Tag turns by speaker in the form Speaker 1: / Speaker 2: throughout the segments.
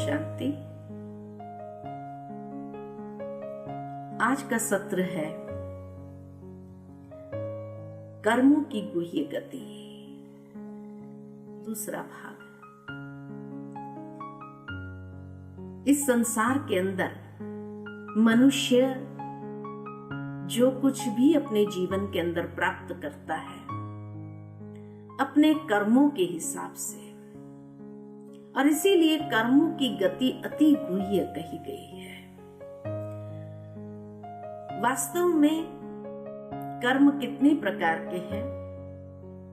Speaker 1: शांति। आज का सत्र है कर्मों की गुह्य गति, दूसरा भाग। इस संसार के अंदर मनुष्य जो कुछ भी अपने जीवन के अंदर प्राप्त करता है अपने कर्मों के हिसाब से, और इसीलिए कर्मों की गति अति गुह्य कही गई है। वास्तव में कर्म कितने प्रकार के हैं?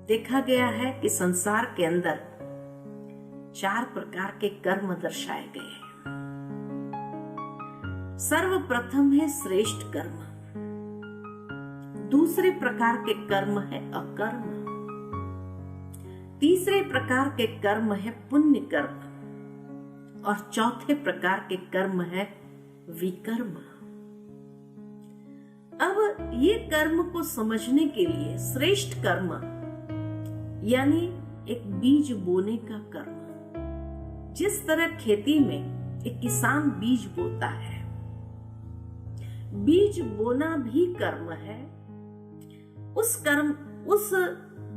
Speaker 1: देखा गया है कि संसार के अंदर 4 प्रकार के कर्म दर्शाए गए हैं। सर्वप्रथम है श्रेष्ठ कर्म, दूसरे प्रकार के कर्म है अकर्म, तीसरे प्रकार के कर्म है पुण्य कर्म, और चौथे प्रकार के कर्म है विकर्म। अब ये कर्म को समझने के लिए श्रेष्ठ कर्म यानी एक बीज बोने का कर्म, जिस तरह खेती में एक किसान बीज बोता है, बीज बोना भी कर्म है। उस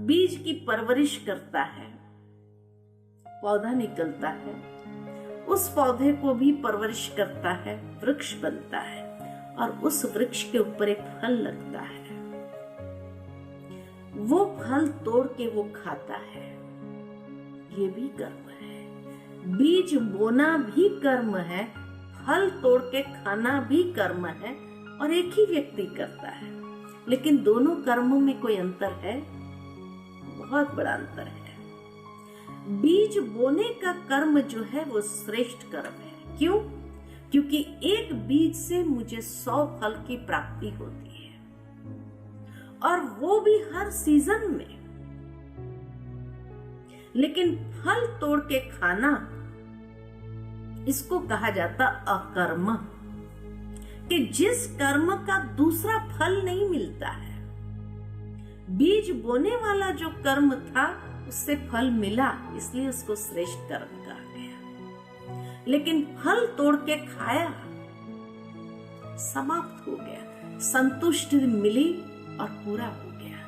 Speaker 1: बीज की परवरिश करता है, पौधा निकलता है, उस पौधे को भी परवरिश करता है, वृक्ष बनता है, और उस वृक्ष के ऊपर एक फल लगता है। वो फल तोड़ के वो खाता है, ये भी कर्म है। बीज बोना भी कर्म है, फल तोड़ के खाना भी कर्म है, और एक ही व्यक्ति करता है। लेकिन दोनों कर्मों में कोई अंतर है? बहुत बड़ा अंतर है। बीज बोने का कर्म जो है वो श्रेष्ठ कर्म है। क्यों? क्योंकि एक बीज से मुझे 100 फल की प्राप्ति होती है, और वो भी हर सीजन में। लेकिन फल तोड़ के खाना, इसको कहा जाता अकर्म, कि जिस कर्म का दूसरा फल नहीं मिलता है। बीज बोने वाला जो कर्म था उससे फल मिला, इसलिए उसको श्रेष्ठ कर्म कहा गया। लेकिन फल तोड़ के खाया, समाप्त हो गया, संतुष्टि मिली और पूरा हो गया।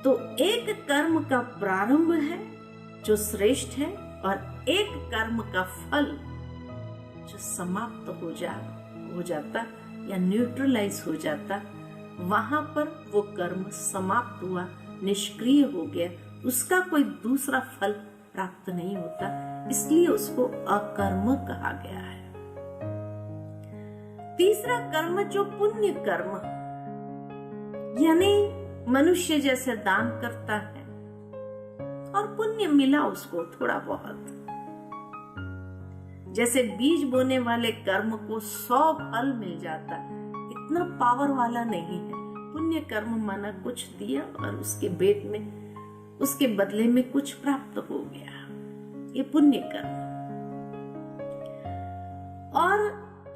Speaker 1: तो एक कर्म का प्रारंभ है जो श्रेष्ठ है, और एक कर्म का फल जो समाप्त हो जाता या न्यूट्रलाइज हो जाता, वहां पर वो कर्म समाप्त हुआ, निष्क्रिय हो गया, उसका कोई दूसरा फल प्राप्त नहीं होता, इसलिए उसको अकर्म कहा गया है। तीसरा कर्म जो पुण्य कर्म, यानी मनुष्य जैसे दान करता है और पुण्य मिला उसको थोड़ा बहुत। जैसे बीज बोने वाले कर्म को 100 फल मिल जाता, इतना पावर वाला नहीं है। पुण्य कर्म माना कुछ दिया और उसके बदले में कुछ प्राप्त हो गया, ये पुण्य कर्म। और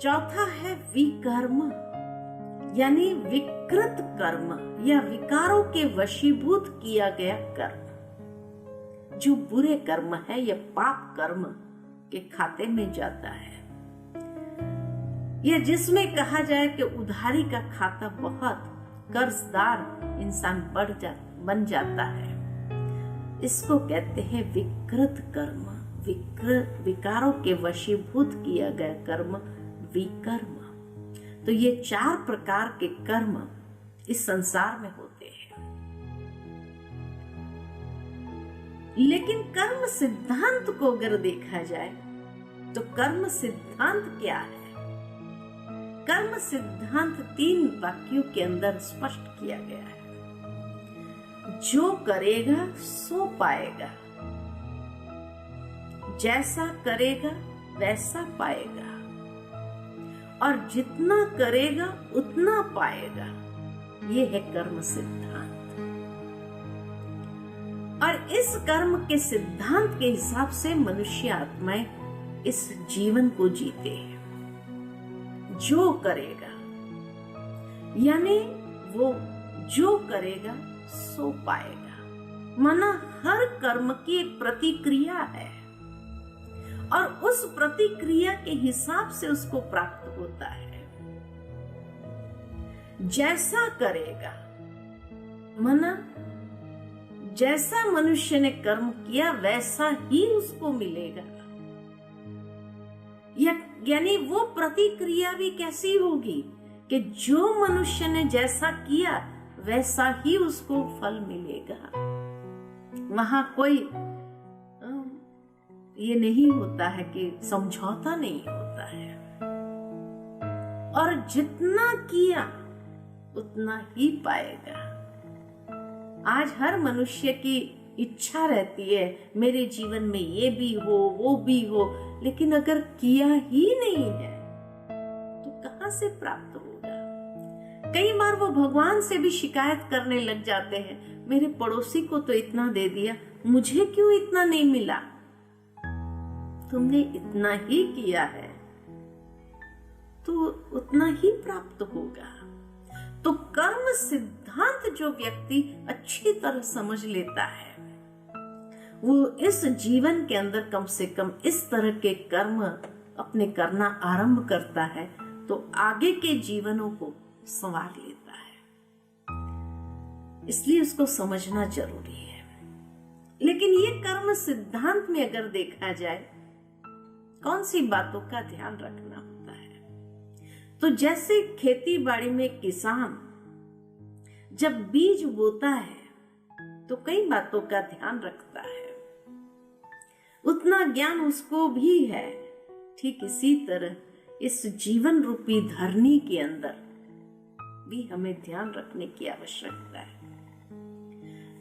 Speaker 1: चौथा है विकर्म, यानी विकृत कर्म या विकारों के वशीभूत किया गया कर्म, जो बुरे कर्म है या पाप कर्म के खाते में जाता है, या जिसमें कहा जाए कि उधारी का खाता बहुत कर्जदार इंसान बन जाता है, इसको कहते हैं विकृत कर्म, विकारों के वशीभूत किया गया कर्म विकर्म। तो ये 4 प्रकार के कर्म इस संसार में होते हैं। लेकिन कर्म सिद्धांत को अगर देखा जाए तो कर्म सिद्धांत क्या है? कर्म सिद्धांत 3 वाक्यों के अंदर स्पष्ट किया गया है। जो करेगा सो पाएगा, जैसा करेगा वैसा पाएगा, और जितना करेगा उतना पाएगा। ये है कर्म सिद्धांत। और इस कर्म के सिद्धांत के हिसाब से मनुष्य आत्माएं इस जीवन को जीते हैं। जो करेगा यानी वो जो करेगा सो पाएगा, माना हर कर्म की एक प्रतिक्रिया है, और उस प्रतिक्रिया के हिसाब से उसको प्राप्त होता है। जैसा करेगा, माना जैसा मनुष्य ने कर्म किया वैसा ही उसको मिलेगा। यानी वो प्रतिक्रिया भी कैसी होगी कि जो मनुष्य ने जैसा किया वैसा ही उसको फल मिलेगा। वहां कोई ये नहीं होता है कि समझौता नहीं होता है। और जितना किया उतना ही पाएगा। आज हर मनुष्य की इच्छा रहती है मेरे जीवन में ये भी हो वो भी हो, लेकिन अगर किया ही नहीं है तो कहां से प्राप्त होगा। कई बार वो भगवान से भी शिकायत करने लग जाते हैं, मेरे पड़ोसी को तो इतना दे दिया, मुझे क्यों इतना नहीं मिला। तुमने इतना ही किया है तो उतना ही प्राप्त होगा। तो कर्म सिद्धांत जो व्यक्ति अच्छी तरह समझ लेता है वो इस जीवन के अंदर कम से कम इस तरह के कर्म अपने करना आरंभ करता है तो आगे के जीवनों को संवार लेता है। इसलिए उसको समझना जरूरी है। लेकिन ये कर्म सिद्धांत में अगर देखा जाए कौन सी बातों का ध्यान रखना होता है, तो जैसे खेती बाड़ी में किसान जब बीज बोता है तो कई बातों का ध्यान रखता है, उतना ज्ञान उसको भी है। ठीक इसी तरह इस जीवन रूपी धरनी के अंदर भी हमें ध्यान रखने की आवश्यकता है।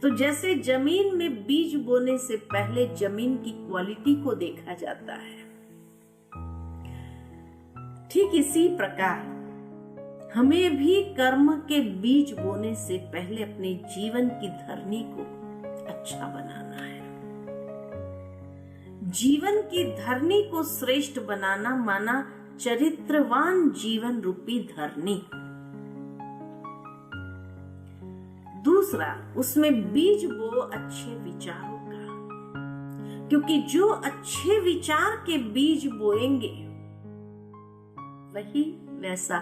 Speaker 1: तो जैसे जमीन में बीज बोने से पहले जमीन की क्वालिटी को देखा जाता है, ठीक इसी प्रकार हमें भी कर्म के बीज बोने से पहले अपने जीवन की धरनी को अच्छा बनाना है। जीवन की धरनी को श्रेष्ठ बनाना माना चरित्रवान जीवन रूपी धरनी। दूसरा, उसमें बीज बो अच्छे विचारों का, क्योंकि जो अच्छे विचार के बीज बोएंगे वही वैसा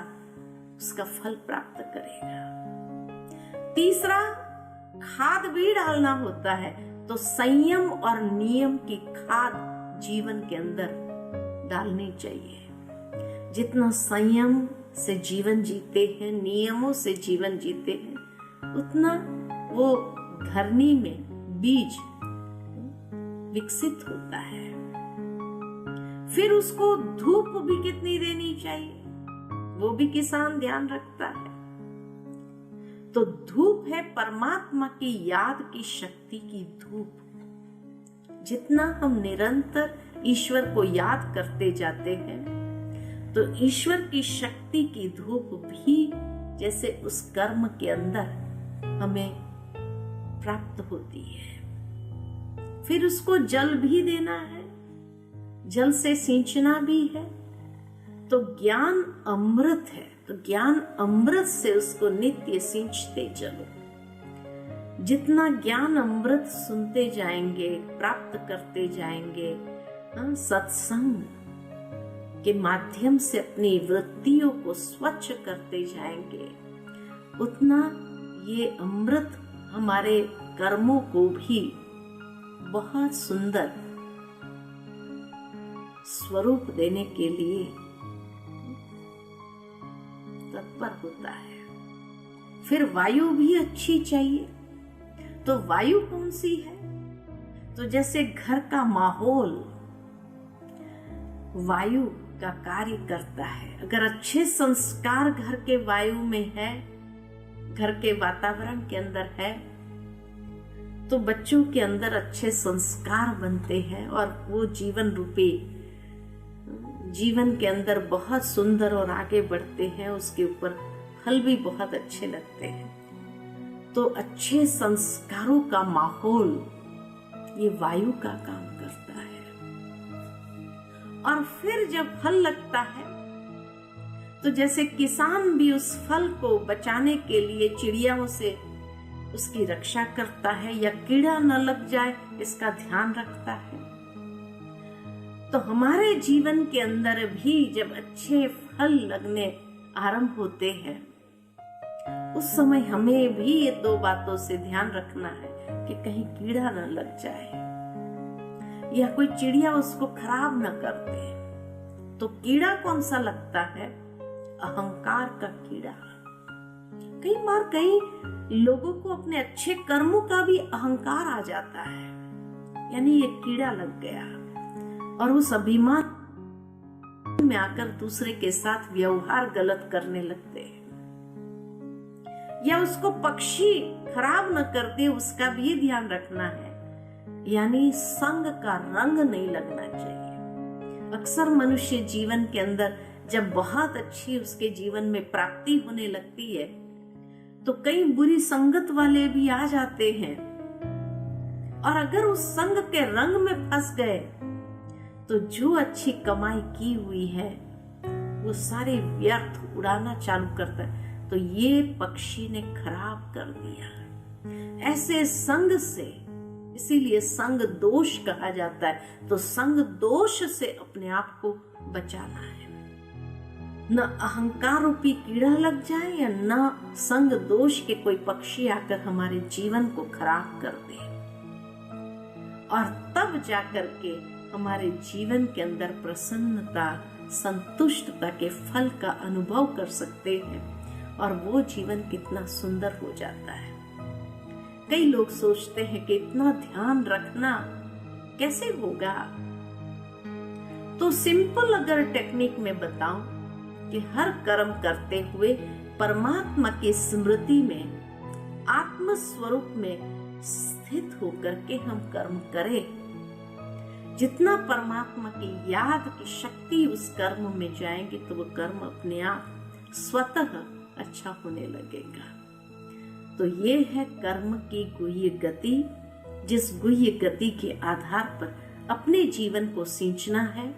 Speaker 1: उसका फल प्राप्त करेगा। तीसरा, खाद भी डालना होता है तो संयम और नियम की खाद जीवन के अंदर डालनी चाहिए। जितना संयम से जीवन जीते हैं, नियमों से जीवन जीते हैं, उतना वो धरनी में बीज विकसित होता है। फिर उसको धूप भी कितनी देनी चाहिए वो भी किसान ध्यान रखता है। तो धूप है परमात्मा की याद की शक्ति की धूप। जितना हम निरंतर ईश्वर को याद करते जाते हैं तो ईश्वर की शक्ति की धूप भी जैसे उस कर्म के अंदर हमें प्राप्त होती है। फिर उसको जल भी देना है, जल से सींचना भी है। तो ज्ञान अमृत है, तो ज्ञान अमृत से उसको नित्य सींचते चलो। जितना ज्ञान अमृत सुनते जाएंगे, प्राप्त करते जाएंगे, सत्संग के माध्यम से अपनी वृत्तियों को स्वच्छ करते जाएंगे, उतना ये अमृत हमारे कर्मों को भी बहुत सुंदर स्वरूप देने के लिए तत्पर होता है। फिर वायु भी अच्छी चाहिए। तो वायु कौन सी है? तो जैसे घर का माहौल वायु का कार्य करता है। अगर अच्छे संस्कार घर के वायु में है, घर के वातावरण के अंदर है, तो बच्चों के अंदर अच्छे संस्कार बनते हैं और वो जीवन रूपी जीवन के अंदर बहुत सुंदर और आगे बढ़ते हैं। उसके ऊपर फल भी बहुत अच्छे लगते हैं। तो अच्छे संस्कारों का माहौल ये वायु का काम करता है। और फिर जब फल लगता है तो जैसे किसान भी उस फल को बचाने के लिए चिड़ियाओं से उसकी रक्षा करता है या कीड़ा न लग जाए इसका ध्यान रखता है। तो तो हमारे जीवन के अंदर भी जब अच्छे फल लगने आरंभ होते हैं, उस समय हमें भी ये दो बातों से ध्यान रखना है कि कहीं कीड़ा न लग जाए या कोई चिड़िया उसको खराब न कर दे। तो कीड़ा कौन सा लगता है? अहंकार का कीड़ा। कई बार कई लोगों को अपने अच्छे कर्मों का भी अहंकार आ जाता है, यानी ये कीड़ा लग गया और उस अभिमान में आकर दूसरे के साथ व्यवहार गलत करने लगते हैं, या उसको पक्षी खराब न कर दे उसका भी ध्यान रखना है, यानी संग का रंग नहीं लगना चाहिए। अक्सर मनुष्य जीवन के अंदर जब बहुत अच्छी उसके जीवन में प्राप्ति होने लगती है तो कई बुरी संगत वाले भी आ जाते हैं, और अगर उस संग के रंग में फंस गए तो जो अच्छी कमाई की हुई है वो सारे व्यर्थ उड़ाना चालू करता है। तो ये पक्षी ने खराब कर दिया। ऐसे संग से, इसीलिए संग दोष कहा जाता है। तो संग दोष से अपने आप को बचाना है, न अहंकार रूपी कीड़ा लग जाए या न संग दोष के कोई पक्षी आकर हमारे जीवन को खराब कर दे, और तब जाकर के हमारे जीवन के अंदर प्रसन्नता, संतुष्टता के फल का अनुभव कर सकते हैं, और वो जीवन कितना सुंदर हो जाता है। कई लोग सोचते हैं कि इतना ध्यान रखना कैसे होगा। तो सिंपल अगर टेक्निक में बताऊं कि हर कर्म करते हुए परमात्मा की स्मृति में, आत्म स्वरूप में स्थित होकर के हम कर्म करें, जितना परमात्मा की याद की शक्ति उस कर्म में जाएंगे तो वो कर्म अपने आप स्वतः अच्छा होने लगेगा। तो ये है कर्म की गुह्य गति, जिस गुह्य गति के आधार पर अपने जीवन को सींचना है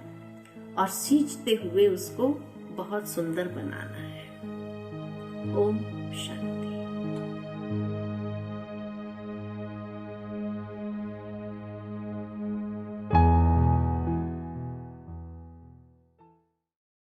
Speaker 1: और सींचते हुए उसको बहुत सुंदर बनाना है। ओम शांति।